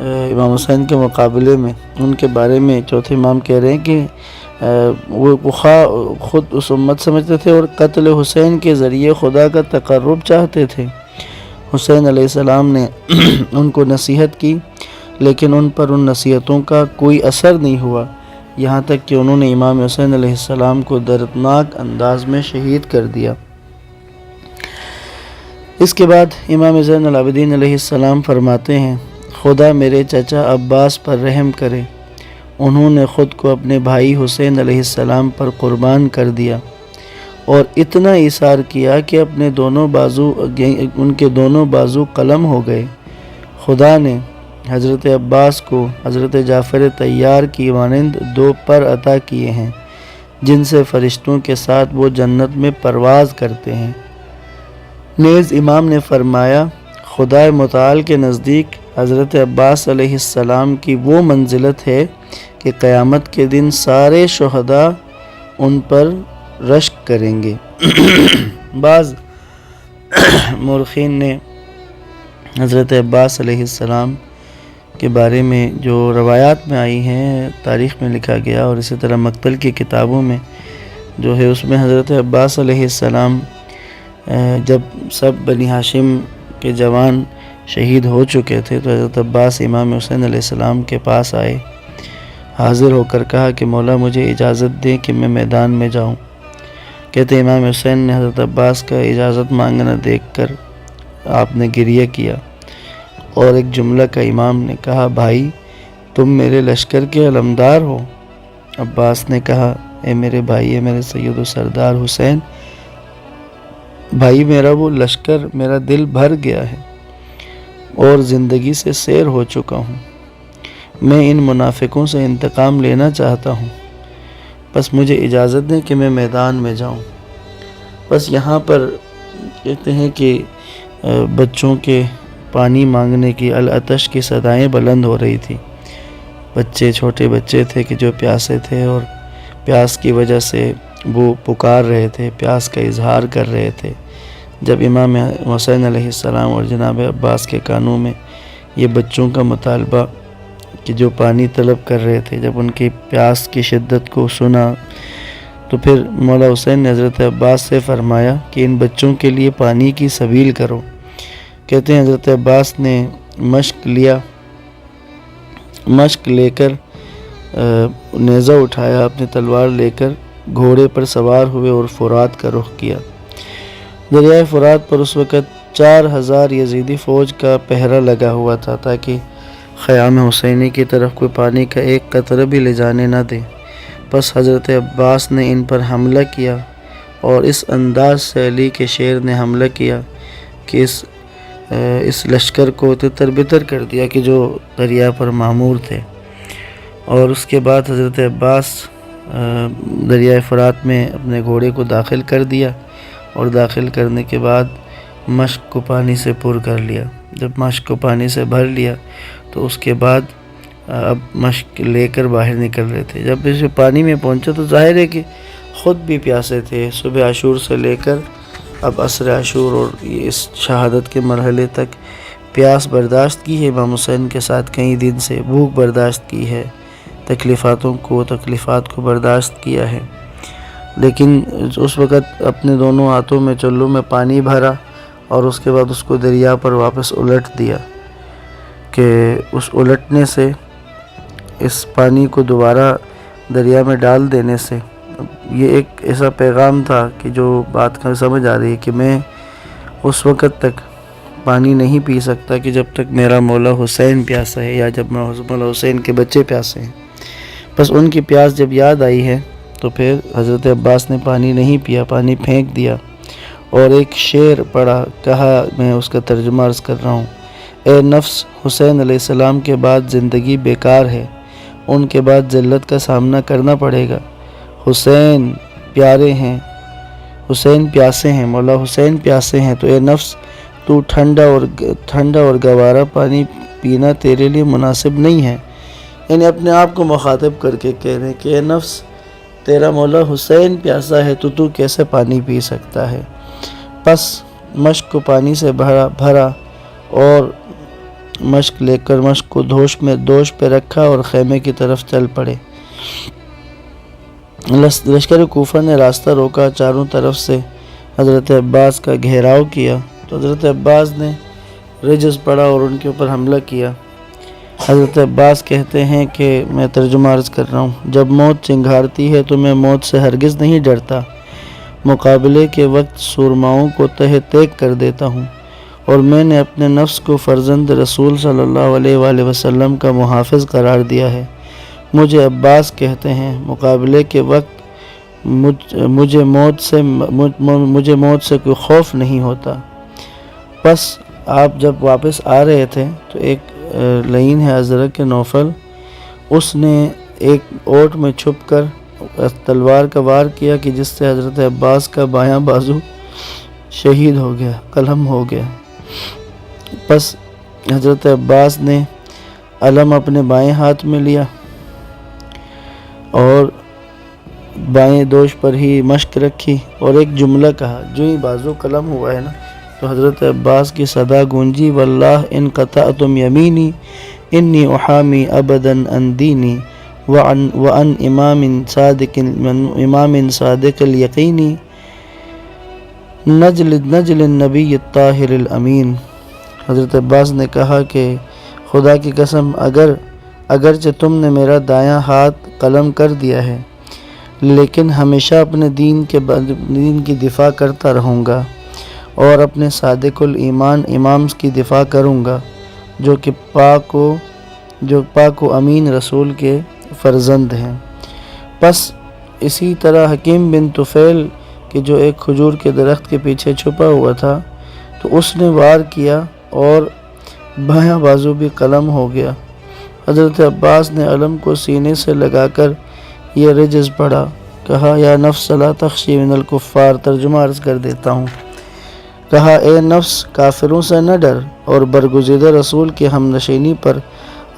امام حسین کے مقابلے میں ان کے بارے میں چوتھے امام کہہ رہے ہیں کہ وہ خود اس امت سمجھتے تھے اور قتل حسین کے ذریعے خدا کا تقرب چاہتے تھے۔ حسین علیہ السلام نے ان کو نصیحت کی لیکن ان پر ان نصیحتوں کا کوئی اثر نہیں ہوا، یہاں تک کہ انہوں نے امام حسین علیہ السلام کو دردناک انداز میں شہید کر دیا۔ اس کے بعد امام زین العابدین علیہ السلام فرماتے ہیں، خدا میرے چچا عباس پر رحم کرے، انہوں نے خود کو اپنے بھائی حسین علیہ السلام پر قربان کر دیا اور اتنا ایثار کیا کہ ان کے دونوں بازو قلم ہو گئے۔ خدا نے حضرت عباس کو حضرت جعفر طیار کی مانند 2 پر عطا کیے ہیں جن سے فرشتوں کے ساتھ وہ جنت میں پرواز کرتے ہیں۔ نیز امام نے فرمایا، خدا متعال کے نزدیک حضرت عباس علیہ السلام کی وہ منزلت ہے کہ قیامت کے دن سارے شہداء ان پر رشک کریں گے۔ بعض مورخین نے حضرت عباس علیہ السلام کے بارے میں جو روایات میں آئی ہیں، تاریخ میں لکھا گیا اور اسی طرح مقتل کی کتابوں میں جو ہے، اس میں حضرت عباس علیہ السلام جب سب بنی ہاشم کے جوان شہید ہو چکے تھے تو حضرت عباس امام حسین علیہ السلام کے پاس آئے، حاضر ہو کر کہا کہ مولا مجھے اجازت دیں کہ میں میدان میں جاؤں۔ کہتے امام حسین نے حضرت عباس کا اجازت مانگنا دیکھ کر آپ نے گریہ کیا اور ایک جملہ کا امام نے کہا، بھائی تم میرے لشکر کے علمدار ہو؟ عباس نے کہا، اے میرے بھائی، اے میرے سید و سردار حسین، بھائی میرا وہ لشکر، میرا دل بھر گیا ہے اور زندگی سے سیر ہو چکا ہوں، میں ان منافقوں سے انتقام لینا چاہتا ہوں، بس مجھے اجازت دیں کہ میں میدان میں جاؤں۔ بس یہاں پر کہتے ہیں کہ بچوں کے پانی مانگنے کی العطش کی صدائیں بلند ہو رہی تھی، چھوٹے بچے تھے کہ جو پیاسے تھے اور پیاس کی وجہ سے وہ پکار رہے تھے، پیاس کا اظہار کر رہے تھے۔ جب امام حسین علیہ السلام اور جناب عباس کے کانوں میں یہ بچوں کا مطالبہ کہ جو پانی طلب کر رہے تھے، جب ان کی پیاس کی شدت کو سنا تو پھر مولا حسین نے حضرت عباس سے فرمایا کہ ان بچوں کے لیے پانی کی سبیل کرو۔ کہتے ہیں حضرت عباس نے مشق لے کر نیزہ اٹھایا، اپنی تلوار لے کر گھوڑے پر سوار ہوئے اور فرات کا رخ کیا۔ دریائے فرات پر اس وقت 4000 یزیدی فوج کا پہرا لگا ہوا تھا تاکہ خیام حسینی کی طرف کوئی پانی کا ایک قطرہ بھی لے جانے نہ دے۔ بس حضرت عباس نے ان پر حملہ کیا اور اس انداز سے علی کے شیر نے حملہ کیا کہ اس لشکر کو تتر بتر کر دیا کہ جو دریا پر معمور تھے۔ اور اس کے بعد حضرت عباس دریائے فرات میں اپنے گھوڑے کو داخل کر دیا اور داخل کرنے کے بعد مشق کو پانی سے پر کر لیا۔ جب مشق کو پانی سے بھر لیا تو اس کے بعد اب مشق لے کر باہر نکل رہے تھے۔ جب اس پانی میں پہنچا تو ظاہر ہے کہ خود بھی پیاسے تھے۔ صبح عاشور سے لے کر اب عصر عاشور اور اس شہادت کے مرحلے تک پیاس برداشت کی ہے امام حسین کے ساتھ، کئی دن سے بھوک برداشت کی ہے، تکلیفات کو برداشت کیا ہے، لیکن اس وقت اپنے دونوں ہاتھوں میں چلو میں پانی بھرا اور اس کے بعد اس کو دریا پر واپس الٹ دیا کہ اس الٹنے سے، اس پانی کو دوبارہ دریا میں ڈال دینے سے یہ ایک ایسا پیغام تھا کہ جو بات کا سمجھ آ رہی ہے کہ میں اس وقت تک پانی نہیں پی سکتا کہ جب تک میرا مولا حسین پیاسا ہے یا جب مولا حسین کے بچے پیاسے ہیں۔ بس ان کی پیاس جب یاد آئی ہے تو پھر حضرت عباس نے پانی نہیں پیا، پانی پھینک دیا اور ایک شعر پڑھا، کہا، میں اس کا ترجمہ عرض کر رہا ہوں، اے نفس حسین علیہ السلام کے بعد زندگی بیکار ہے، ان کے بعد ذلت کا سامنا کرنا پڑے گا۔ حسین پیارے ہیں، حسین پیاسے ہیں، مولا حسین پیاسے ہیں، تو اے نفس تو ٹھنڈا اور گوارا پانی پینا تیرے لیے مناسب نہیں ہے۔ یعنی اپنے آپ کو مخاطب کر کے کہہ رہے ہیں کہ اے نفس تیرا مولا حسین پیاسا ہے تو کیسے پانی پی سکتا ہے۔ پس مشق کو پانی سے بھرا اور مشق لے کر مشق کو دوش پہ رکھا اور خیمے کی طرف چل پڑے۔ لشکر کوفہ نے راستہ روکا، چاروں طرف سے حضرت عباس کا گھیراؤ کیا تو حضرت عباس نے رجز پڑھا اور ان کے اوپر حملہ کیا۔ حضرت عباس کہتے ہیں کہ میں ترجمہ عرض کر رہا ہوں، جب موت چنگھارتی ہے تو میں موت سے ہرگز نہیں ڈرتا، مقابلے کے وقت سورماؤں کو تہہ تیگ کر دیتا ہوں، اور میں نے اپنے نفس کو فرزند رسول صلی اللہ علیہ وآلہ وسلم کا محافظ قرار دیا ہے۔ مجھے عباس کہتے ہیں، مقابلے کے وقت مجھے موت سے کوئی خوف نہیں ہوتا۔ بس آپ جب واپس آ رہے تھے تو ایک لعین ہے ازرق نوفل، اس نے ایک اوٹ میں چھپ کر تلوار کا وار کیا کہ جس سے حضرت عباس کا بایاں بازو شہید ہو گیا، قلم ہو گیا۔ بس حضرت عباس نے علم اپنے بائیں ہاتھ میں لیا اور بائیں دوش پر ہی مشق رکھی اور ایک جملہ کہا، جو ہی بازو قلم ہوا ہے نا تو حضرت عباس کی صدا گونجی، واللہ ان قطعتم یمینی انی احامی ابدا ان دینی وان امام صادق الیقینی نجل النبی الطاہر الامین۔ حضرت عباس نے کہا کہ خدا کی قسم، اگرچہ تم نے میرا دایاں ہاتھ قلم کر دیا ہے، لیکن ہمیشہ اپنے دین کی دفاع کرتا رہوں گا اور اپنے صادق الایمان امام کی دفاع کروں گا، جو کہ پاک و امین رسول کے فرزند ہیں۔ بس اسی طرح حکیم بن طفیل کہ جو ایک کھجور کے درخت کے پیچھے چھپا ہوا تھا، تو اس نے وار کیا اور بایاں بازو بھی قلم ہو گیا۔ حضرت عباس نے علم کو سینے سے لگا کر یہ رجز پڑھا، کہا یا نفس لا تخشی من الکفار، ترجمہ عرض کر دیتا ہوں، کہا اے نفس کافروں سے نہ ڈر اور برگزیدہ رسول کی ہم نشینی پر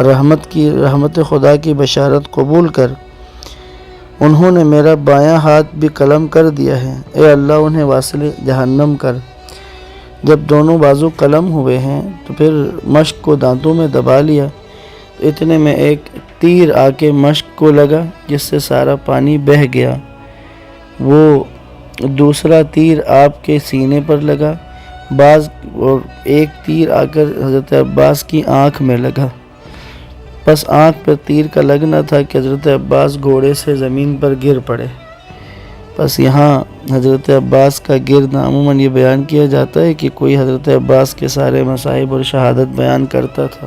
رحمت خدا کی بشارت قبول کر، انہوں نے میرا بایاں ہاتھ بھی قلم کر دیا ہے، اے اللہ انہیں واصل جہنم کر۔ جب دونوں بازو قلم ہوئے ہیں تو پھر مشق کو دانتوں میں دبا لیا، تو اتنے میں ایک تیر آ کے مشق کو لگا جس سے سارا پانی بہہ گیا۔ وہ دوسرا تیر آپ کے سینے پر لگا، اور ایک تیر آ کر حضرت عباس کی آنکھ میں لگا۔ بس آنکھ پر تیر کا لگنا تھا کہ حضرت عباس گھوڑے سے زمین پر گر پڑے۔ بس یہاں حضرت عباس کا گرنا عموماً یہ بیان کیا جاتا ہے کہ کوئی حضرت عباس کے سارے مصائب اور شہادت بیان کرتا تھا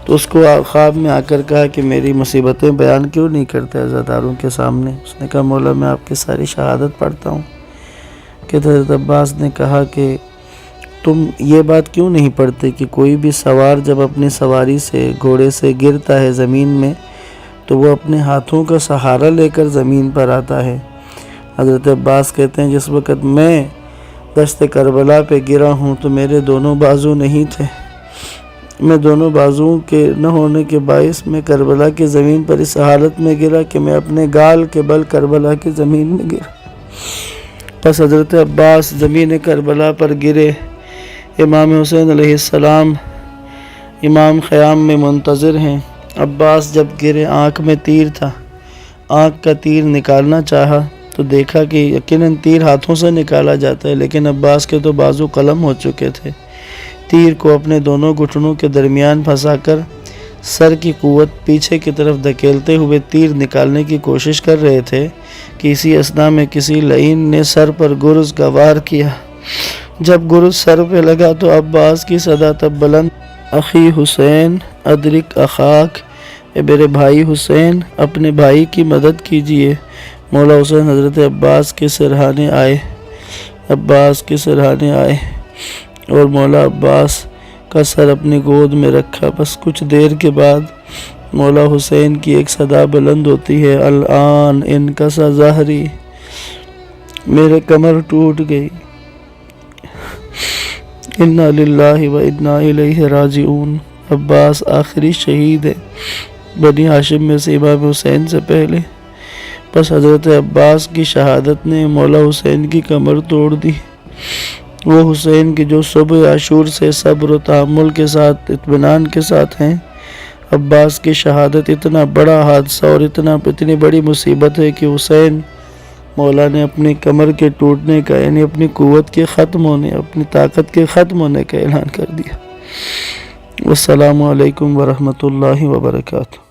تو اس کو خواب میں آ کر کہا کہ میری مصیبتیں بیان کیوں نہیں کرتے عزاداروں کے سامنے؟ اس نے کہا مولا میں آپ کی ساری شہادت پڑھتا ہوں۔ کہ حضرت عباس نے کہا کہ تم یہ بات کیوں نہیں پڑھتے کہ کوئی بھی سوار جب اپنی سواری سے گھوڑے سے گرتا ہے زمین میں تو وہ اپنے ہاتھوں کا سہارا لے کر زمین پر آتا ہے۔ حضرت عباس کہتے ہیں جس وقت میں دشت کربلا پہ گرا ہوں تو میرے دونوں بازو نہیں تھے، میں دونوں بازوؤں کے نہ ہونے کے باعث میں کربلا کی زمین پر اس حالت میں گرا کہ میں اپنے گال کے بل کربلا کی زمین میں گرا۔ پس حضرت عباس زمین کربلا پر گرے، امام حسین علیہ السلام امام خیام میں منتظر ہیں۔ عباس جب گرے آنکھ میں تیر تھا، آنکھ کا تیر نکالنا چاہا تو دیکھا کہ یقیناً تیر ہاتھوں سے نکالا جاتا ہے، لیکن عباس کے تو بازو قلم ہو چکے تھے۔ تیر کو اپنے دونوں گھٹنوں کے درمیان پھنسا کر سر کی قوت پیچھے کی طرف دھکیلتے ہوئے تیر نکالنے کی کوشش کر رہے تھے کہ اسی اثنا میں کسی لعین نے سر پر گرز کا وار کیا۔ جب گرز سر پہ لگا تو عباس کی صدا تب بلند، اخی حسین ادرک اخاک، اے میرے بھائی حسین اپنے بھائی کی مدد کیجئے۔ مولا حسین حضرت عباس کے سرہانے آئے اور مولا عباس کا سر اپنی گود میں رکھا۔ بس کچھ دیر کے بعد مولا حسین کی ایک صدا بلند ہوتی ہے، الآن انکسا ظہری، میرے کمر ٹوٹ گئی، انا للہ و انا الیہ راجعون۔ عباس آخری شہید ہے بنی ہاشم میں سے امام حسین سے پہلے۔ بس حضرت عباس کی شہادت نے مولا حسین کی کمر توڑ دی۔ وہ حسین کی جو صبح عاشور سے صبر و تحمل کے ساتھ اطمینان کے ساتھ ہیں۔ عباس کی شہادت اتنا بڑا حادثہ اور اتنی بڑی مصیبت ہے کہ حسین مولا نے اپنی کمر کے ٹوٹنے کا، یعنی اپنی قوت کے ختم ہونے، اپنی طاقت کے ختم ہونے کا اعلان کر دیا۔ والسلام علیکم ورحمۃ اللہ وبرکاتہ۔